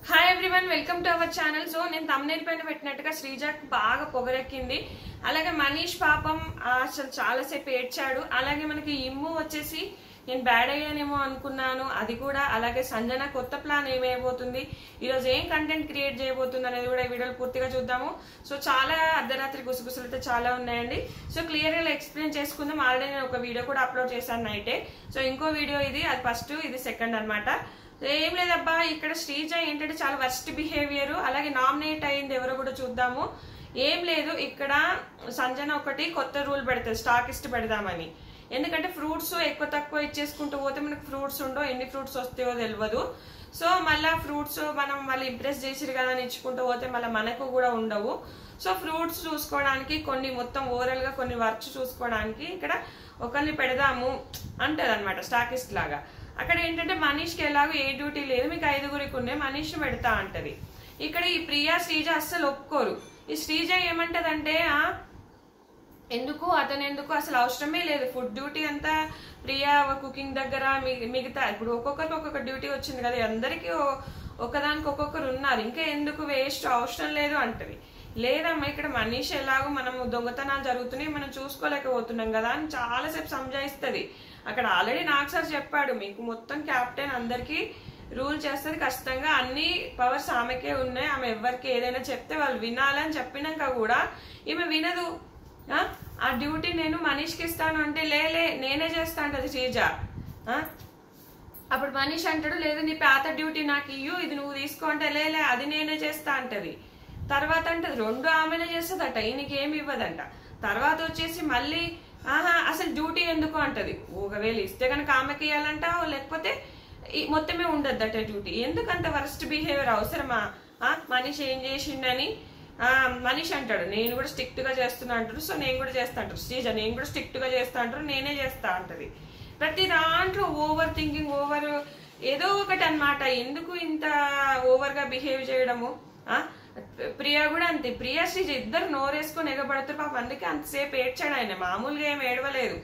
Hi everyone, welcome to our channel. So నేను thumbnail పైన పెట్టినట్టుగా శ్రీజాకి బాగా పొగరెక్కింది. అలాగే మనీష్ పాపం అసలు చాలాసేపు ఏడ్చాడు. అలాగే మనకి ఇమ్ము వచ్చేసి నేను బ్యాడ్ అయ్యానేమో అనుకున్నాను, అది కూడా. అలాగే సంజన కొత్త ప్లాన్ ఏమైపోతుంది, ఈరోజు ఏం కంటెంట్ క్రియేట్ చేయబోతుంది అనేది కూడా ఈ వీడియోలో పూర్తిగా చూద్దాము. సో చాలా అర్ధరాత్రి గుసగుసలు అయితే చాలా ఉన్నాయండి. సో క్లియర్గా ఎక్స్ప్లెయిన్ చేసుకుందాం. ఆల్రెడీ నేను ఒక వీడియో కూడా అప్లోడ్ చేశాను నైటే. సో ఇంకో వీడియో ఇది, అది ఫస్ట్, ఇది సెకండ్ అనమాట. ఏం లేదబ్బా, ఇక్కడ శ్రీజ ఏంటంటే చాలా వర్స్ట్ బిహేవియర్. అలాగే నామినేట్ అయింది ఎవరో కూడా చూద్దాము. ఏం లేదు, ఇక్కడ సంజన ఒకటి కొత్త రూల్ పెడతారు, స్టాకిస్ట్ పెడదామని. ఎందుకంటే ఫ్రూట్స్ ఎక్కువ తక్కువ ఇచ్చేసుకుంటూ పోతే మనకు ఫ్రూట్స్ ఉండవు, ఎన్ని ఫ్రూట్స్ వస్తాయో తెలియదు. సో మళ్ళీ ఫ్రూట్స్ మనం మళ్ళీ ఇంప్రెస్ చేసిరు కదా అని ఇచ్చుకుంటూ పోతే మళ్ళీ మనకు కూడా ఉండవు. సో ఫ్రూట్స్ చూసుకోవడానికి కొన్ని మొత్తం ఓవరాల్ గా కొన్ని వర్క్స్ చూసుకోవడానికి ఇక్కడ ఒకరిని పెడదాము అంటది అనమాట, స్టాకిస్ట్ లాగా. అక్కడ ఏంటంటే మనీష్కి ఎలాగో ఏ డ్యూటీ లేదు, మీకు 5గురికి ఉండే, మనీష్ పెడతా అంటది. ఇక్కడ ఈ ప్రియా శ్రీజ అస్సలు ఒప్పుకోరు. ఈ శ్రీజ ఏమంటదంటే ఎందుకు అతను ఎందుకు, అసలు అవసరమే లేదు, ఫుడ్ డ్యూటీ అంతా ప్రియా కుకింగ్ దగ్గర, మిగతా ఇప్పుడు ఒక్కొక్కరికి ఒక్కొక్క డ్యూటీ వచ్చింది కదా, అందరికీ ఒకదానికి ఒక్కొక్కరు ఉన్నారు, ఇంకా ఎందుకు వేస్ట్, అవసరం లేదు అంటది. లేదమ్మా, ఇక్కడ మనీష్ ఎలాగో మనం దొంగతనాలు జరుగుతున్నాయి, మనం చూసుకోలేకపోతున్నాం కదా అని చాలాసేపు సంజాయిస్తుంది. అక్కడ ఆల్రెడీ నాకు సార్ చెప్పాడు, మీకు మొత్తం క్యాప్టెన్ అందరికి రూల్ చేస్తుంది, ఖచ్చితంగా అన్ని పవర్స్ ఆమెకే ఉన్నాయి, ఆమె ఎవరికి ఏదైనా చెప్తే వాళ్ళు వినాలని చెప్పినాక కూడా ఈమె వినదు. ఆ డ్యూటీ నేను మనీష్కి ఇస్తాను అంటే లేలే నేనే చేస్తా అంటది శ్రీజ. అప్పుడు మనీష్ అంటాడు, లేదు నీ పాత డ్యూటీ నాకు ఇయ్యు, ఇది నువ్వు తీసుకో అంటే లేలే అది నేనే చేస్తా అంటది. తర్వాత అంటది రెండు ఆమెనే చేస్తుందట, ఈయనకి ఏమి ఇవ్వదంట. తర్వాత వచ్చేసి మళ్ళీ అసలు డ్యూటీ ఎందుకు అంటది. ఒకవేళ ఇస్తే కనుక ఆమెకి ఇవ్వాలంట, లేకపోతే మొత్తమే ఉండద్దట డ్యూటీ. ఎందుకంత వరస్ట్ బిహేవియర్ అవసరమా? మనీష్ ఏం చేసిండని మనీష్ అంటాడు, నేను కూడా స్ట్రిక్ట్ గా చేస్తున్నా అంటాడు. సో నేను కూడా చేస్తా అంటారు శ్రీజ, నేను కూడా స్ట్రిక్ట్ గా చేస్తా అంటారు, నేనే చేస్తా అంటది. ప్రతి దాంట్లో ఓవర్ థింకింగ్, ఓవర్ ఏదో ఒకటి అనమాట. ఎందుకు ఇంత ఓవర్ గా బిహేవ్ చేయడము? ప్రియా కూడా అంతే, ప్రియా శ్రీజ ఇద్దరు నోరేసుకొని ఎగబడతారు. పాప అందుకే అంతసేపు ఏడ్చాడు ఆయన, మామూలుగా ఏం ఏడవలేదు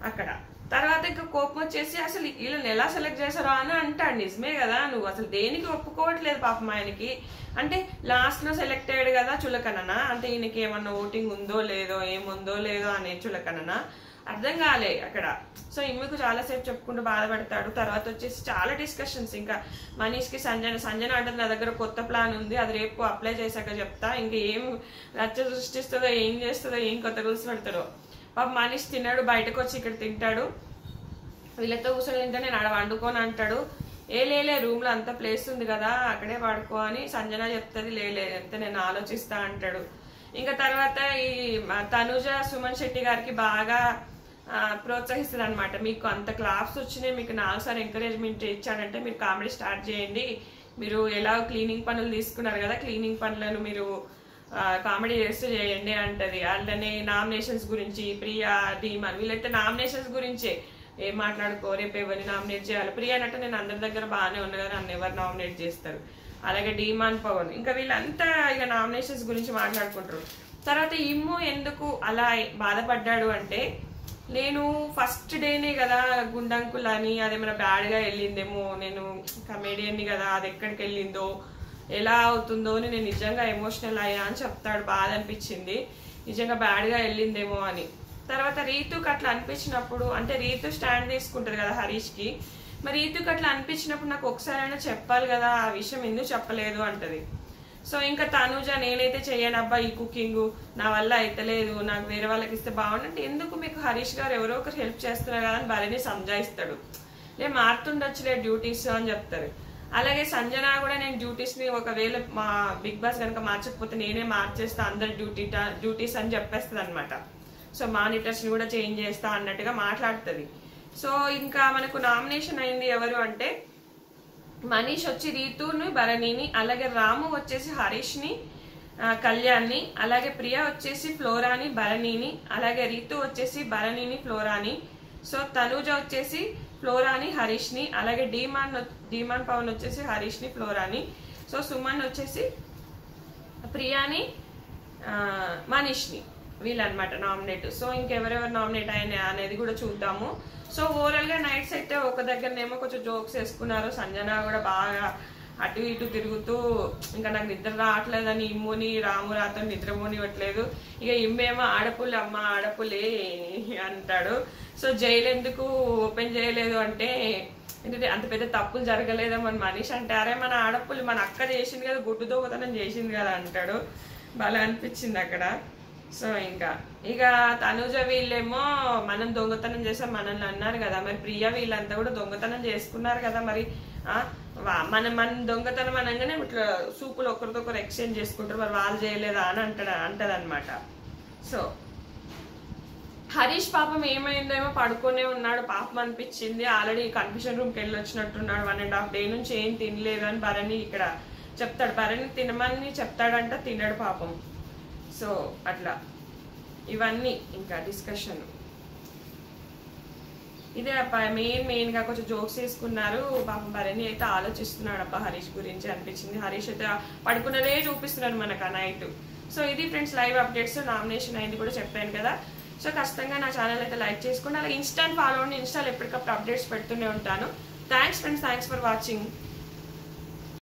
అక్కడ. తర్వాత ఇంకా కోపం వచ్చేసి అసలు వీళ్ళని ఎలా సెలెక్ట్ చేశారో అని అంటాడు. నిజమే కదా, నువ్వు అసలు దేనికి ఒప్పుకోవట్లేదు పాపం ఆయనకి. అంటే లాస్ట్ లో సెలెక్ట్ అయ్యాడు కదా చులకననా, అంటే ఈయనకి ఏమన్నా ఓటింగ్ ఉందో లేదో, ఏముందో లేదో అనే చులకననా, అర్థం కాలే అక్కడ. సో ఇమ్మకు చాలాసేపు చెప్పుకుంటూ బాధపడతాడు. తర్వాత వచ్చేసి చాలా డిస్కషన్స్, ఇంకా మనీష్కి సంజన అంటే నా దగ్గర కొత్త ప్లాన్ ఉంది, అది రేపు అప్లై చేశాక చెప్తా, ఇంకా ఏం రచ్చ సృష్టిస్తుందో, ఏం చేస్తుందో, ఏం కొత్త రూల్స్ పెడతాడో. పాప మనీష్ తిన్నాడు, బయటకు వచ్చి ఇక్కడ తింటాడు, వీళ్ళతో కూర్చొని తింటే నేను ఆడ వండుకొని అంటాడు. లేలే రూమ్ లో అంత ప్లేస్ ఉంది కదా అక్కడే పడుకో అని సంజన చెప్తుంది. లేలే అంతే నేను ఆలోచిస్తా అంటాడు. ఇంకా తర్వాత ఈ తనుజ సుమన్ శెట్టి గారికి బాగా ప్రోత్సహిస్తుంది అనమాట. మీకు అంత క్లాప్స్ వచ్చినాయి, మీకు 4 సార్లు ఎంకరేజ్మెంట్ ఇచ్చాడంటే మీరు కామెడీ స్టార్ట్ చేయండి, మీరు ఎలా క్లీనింగ్ పనులు తీసుకున్నారు కదా, క్లీనింగ్ పనులను మీరు కామెడీ చేస్తూ చేయండి అంటది. అలానే నామినేషన్స్ గురించి ప్రియా ధీమాన్ వీళ్ళైతే నామినేషన్స్ గురించే ఏం మాట్లాడుకో, రేపు ఎవరిని నామినేట్ చేయాలి. ప్రియా అంటే నేను అందరి దగ్గర బాగానే ఉన్నా కదా, నన్ను ఎవరు నామినేట్ చేస్తారు. అలాగే డీమాన్ పవన్, ఇంకా వీళ్ళంతా ఇక నామినేషన్స్ గురించి మాట్లాడుకుంటారు. తర్వాత ఇమ్ము ఎందుకు అలా బాధపడ్డాడు అంటే, నేను ఫస్ట్ డేనే కదా గుండంకుల్ అని, అదేమైనా బ్యాడ్ గా వెళ్ళిందేమో, నేను కమేడియన్ని కదా, అది ఎక్కడికి వెళ్ళిందో, ఎలా అవుతుందో అని నేను నిజంగా ఎమోషనల్ అయ్యా అని చెప్తాడు. బాధ అనిపించింది, నిజంగా బ్యాడ్ గా వెళ్ళిందేమో అని. తర్వాత రీతుకి అట్లా అనిపించినప్పుడు, అంటే రీతు స్టాండ్ తీసుకుంటది కదా హరీష్ కి, మరి రీతుకి అట్లా అనిపించినప్పుడు నాకు ఒకసారైనా చెప్పాలి కదా, ఆ విషయం ఎందుకు చెప్పలేదు అంటది. సో ఇంకా తనుజ, నేనైతే చెయ్యనబ్బా ఈ కుకింగ్, నా వల్ల అయితలేదు, నాకు వేరే వాళ్ళకి ఇస్తే బాగుండంటే, ఎందుకు మీకు హరీష్ గారు ఎవరో ఒకరు హెల్ప్ చేస్తున్నారు కదా అని భరణి సంజాయిస్తాడు. నేను మారుతుండొచ్చులే డ్యూటీస్ అని చెప్తారు. అలాగే సంజన కూడా నేను డ్యూటీస్ ని ఒకవేళ మా బిగ్ బాస్ కనుక మార్చకపోతే నేనే మార్చేస్తా అందరి డ్యూటీస్ అని చెప్పేస్తుంది అనమాట. సో మానిటర్స్ ని కూడా చేంజ్ చేస్తా అన్నట్టుగా మాట్లాడుతుంది. సో ఇంకా మనకు నామినేషన్ అయింది ఎవరు అంటే, మనీష్ వచ్చి రీతుని భరణిని, అలాగే రాము వచ్చేసి హరీష్ ని కళ్యాణ్ని, అలాగే ప్రియా వచ్చేసి ఫ్లోరాని భరణిని, అలాగే రీతు వచ్చేసి భరణిని ఫ్లోరాని, సో తనూజ వచ్చేసి ఫ్లోరాని హరీష్ ని, అలాగే డీమాన్ పవన్ వచ్చేసి హరీష్ ని ఫ్లోరాని, సో సుమన్ వచ్చేసి ప్రియాని మనీష్ ని, వీళ్ళనమాట నామినేట్. సో ఇంకెవరెవరు నామినేట్ అయినా అనేది కూడా చూద్దాము. సో ఓవరాల్ గా నైట్స్ అయితే ఒక దగ్గరనేమో కొంచెం జోక్స్ వేసుకున్నారు. సంజన కూడా బాగా అటు ఇటు తిరుగుతూ ఇంకా నాకు నిద్ర రావట్లేదని ఇమ్ముని రాము రాతో నిద్రపోనివ్వట్లేదు. ఇక ఇమ్మేమో ఆడపుల్లి అమ్మ ఆడపులే అంటాడు. సో జైలు ఎందుకు ఓపెన్ చేయలేదు అంటే అంత పెద్ద తప్పులు జరగలేదా మన మనీష్ అంటే, అరే మన ఆడపుల్లి మన అక్క చేసింది కదా, గుడ్డు దొంగతనం చేసింది కదా అంటాడు. బాగా అనిపించింది అక్కడ. సో ఇక తనుజ వీళ్ళేమో మనం దొంగతనం చేసాం మనల్ని అన్నారు కదా, మరి ప్రియ వీళ్ళంతా కూడా దొంగతనం చేసుకున్నారు కదా, మరి మన దొంగతనం అనగానే ఇట్లా సూపులు ఒకరికొకరు ఎక్స్చేంజ్ చేసుకుంటారు, మరి వాళ్ళు చేయలేదా అని అంటదనమాట. సో హరీష్ పాపం ఏమైందేమో పడుకునే ఉన్నాడు, పాపం అనిపించింది. ఆల్రెడీ కన్ఫ్యూషన్ రూమ్కి వెళ్ళి వచ్చినట్టున్నాడు. 1.5 day నుంచి ఏం తినలేదు అని భరణి ఇక్కడ చెప్తాడు. భరణి తినమని చెప్తాడంట, తినడు పాపం. సో అట్లా ఇవన్నీ ఇంకా డిస్కషన్ ఇదే అప్ప. మెయిన్గా కొంచెం జోక్స్ వేసుకున్నారు పాపం. భరణి అయితే ఆలోచిస్తున్నాడు అప్ప హరీష్ గురించి అనిపించింది. హరీష్ అయితే పడుకున్నదే చూపిస్తున్నాడు మనకు ఆ నైట్. సో ఇది ఫ్రెండ్స్ లైవ్ అప్డేట్స్. నామినేషన్ అయింది కూడా చెప్పాను కదా. సో ఖచ్చితంగా నా ఛానల్ అయితే లైక్ చేసుకోండి. అలాగే ఇన్స్టాని ఫాలో అవ్వండి. ఇన్స్టాలో ఎప్పటికప్పుడు అప్డేట్స్ పెడుతూనే ఉంటాను. Thanks friends, thanks for watching.